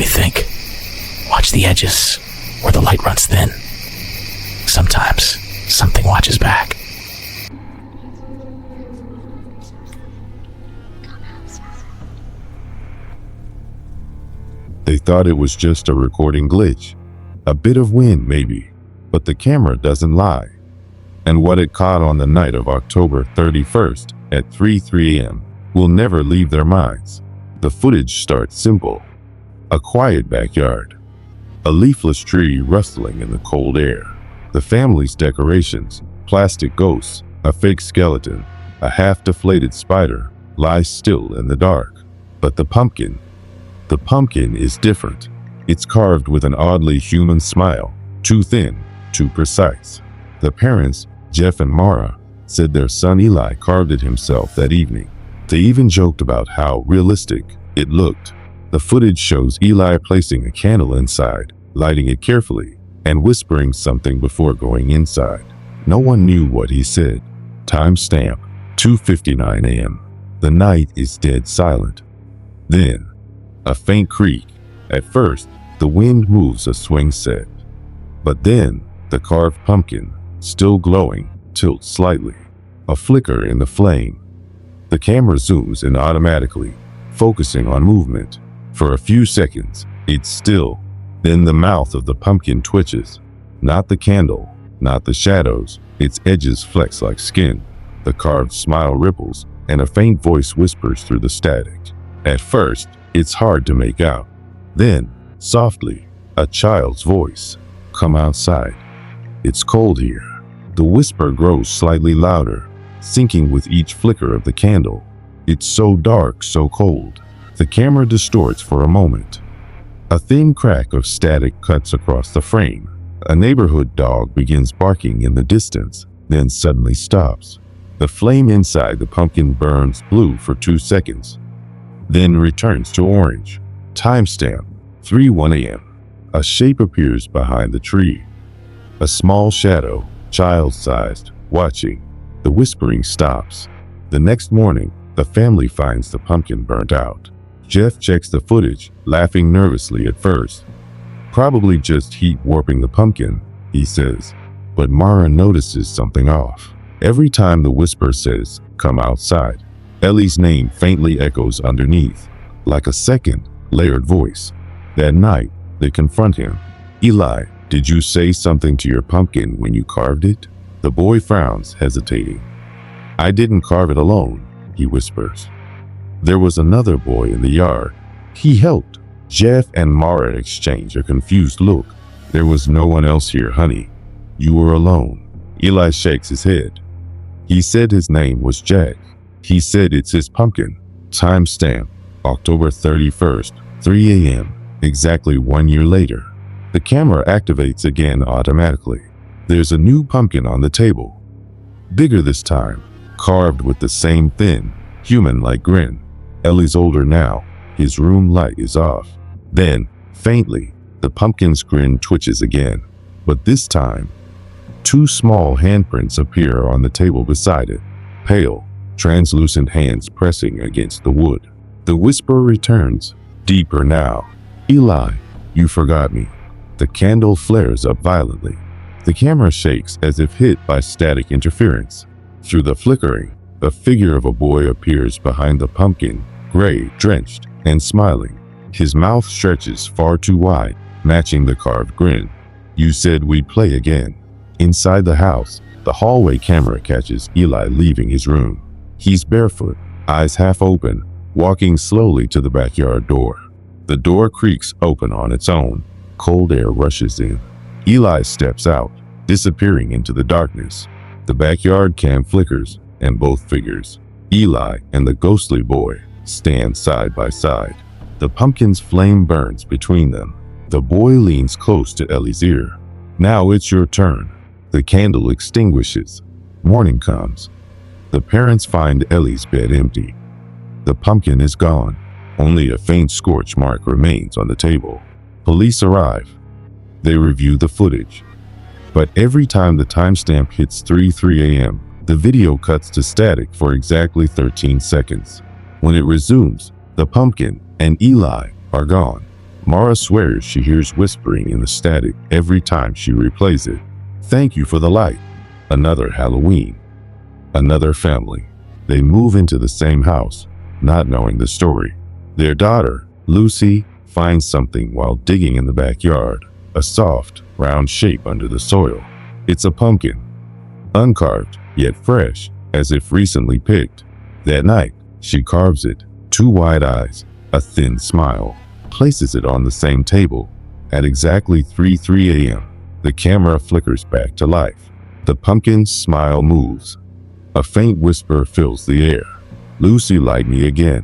we think. Watch the edges where the light runs thin. Sometimes something watches back. They thought it was just a recording glitch. A bit of wind, maybe. But the camera doesn't lie. And what it caught on the night of October 31st at 3 a.m. will never leave their minds. The footage starts simple. A quiet backyard. A leafless tree rustling in the cold air. The family's decorations, plastic ghosts, a fake skeleton, a half-deflated spider, lies still in the dark. But the pumpkin is different. It's carved with an oddly human smile, too thin, too precise. The parents, Jeff and Mara, said their son Eli carved it himself that evening. They even joked about how realistic it looked. The footage shows Eli placing a candle inside, lighting it carefully, and whispering something before going inside. No one knew what he said. Timestamp, 2:59 a.m. The night is dead silent. Then, a faint creak. At first, the wind moves a swing set. But then, the carved pumpkin, still glowing, tilts slightly. A flicker in the flame. The camera zooms in automatically, focusing on movement. For a few seconds, it's still. Then the mouth of the pumpkin twitches. Not the candle, not the shadows. Its edges flex like skin. The carved smile ripples, and a faint voice whispers through the static. At first, it's hard to make out. Then, softly, a child's voice. Come outside. It's cold here. The whisper grows slightly louder, sinking with each flicker of the candle. It's so dark, so cold. The camera distorts for a moment. A thin crack of static cuts across the frame. A neighborhood dog begins barking in the distance, then suddenly stops. The flame inside the pumpkin burns blue for 2 seconds, then returns to orange. Timestamp, 3:01 a.m. A shape appears behind the tree. A small shadow, child-sized, watching. The whispering stops. The next morning, the family finds the pumpkin burnt out. Jeff checks the footage, laughing nervously at first. Probably just heat warping the pumpkin, he says. But Mara notices something off. Every time the whisper says, come outside, Ellie's name faintly echoes underneath, like a second, layered voice. That night, they confront him. Eli, did you say something to your pumpkin when you carved it? The boy frowns, hesitating. I didn't carve it alone, he whispers. There was another boy in the yard. He helped. Jeff and Mara exchange a confused look. There was no one else here, honey. You were alone. Eli shakes his head. He said his name was Jack. He said it's his pumpkin. Timestamp, October 31st, 3 a.m. Exactly 1 year later. The camera activates again automatically. There's a new pumpkin on the table. Bigger this time, carved with the same thin, human-like grin. Ellie's older now. His room light is off. Then, faintly, the pumpkin's grin twitches again. But this time, 2 small handprints appear on the table beside it. Pale, translucent hands pressing against the wood. The whisper returns, deeper now. Eli, you forgot me. The candle flares up violently. The camera shakes as if hit by static interference. Through the flickering, the figure of a boy appears behind the pumpkin, gray, drenched, and smiling. His mouth stretches far too wide, matching the carved grin. You said we'd play again. Inside the house, the hallway camera catches Eli leaving his room. He's barefoot, eyes half open, walking slowly to the backyard door. The door creaks open on its own. Cold air rushes in. Eli steps out, disappearing into the darkness. The backyard cam flickers, and both figures, Eli and the ghostly boy, stand side by side. The pumpkin's flame burns between them. The boy leans close to Ellie's ear. Now it's your turn. The candle extinguishes. Morning comes. The parents find Ellie's bed empty. The pumpkin is gone. Only a faint scorch mark remains on the table. Police arrive. They review the footage. But every time the timestamp hits 3 a.m., the video cuts to static for exactly 13 seconds. When it resumes, the pumpkin and Eli are gone. Mara swears she hears whispering in the static every time she replays it. Thank you for the light. Another Halloween. Another family. They move into the same house, not knowing the story. Their daughter, Lucy, finds something while digging in the backyard. A soft, round shape under the soil. It's a pumpkin. Uncarved, yet fresh, as if recently picked. That night, she carves it. 2 wide eyes, a thin smile. Places it on the same table. At exactly 3:03 a.m., the camera flickers back to life. The pumpkin's smile moves. A faint whisper fills the air. Lucy, light me again.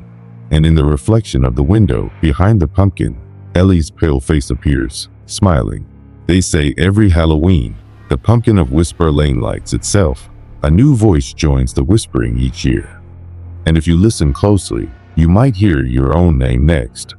And in the reflection of the window behind the pumpkin, Ellie's pale face appears, smiling. They say every Halloween, the pumpkin of Whisper Lane lights itself. A new voice joins the whispering each year. And if you listen closely, you might hear your own name next.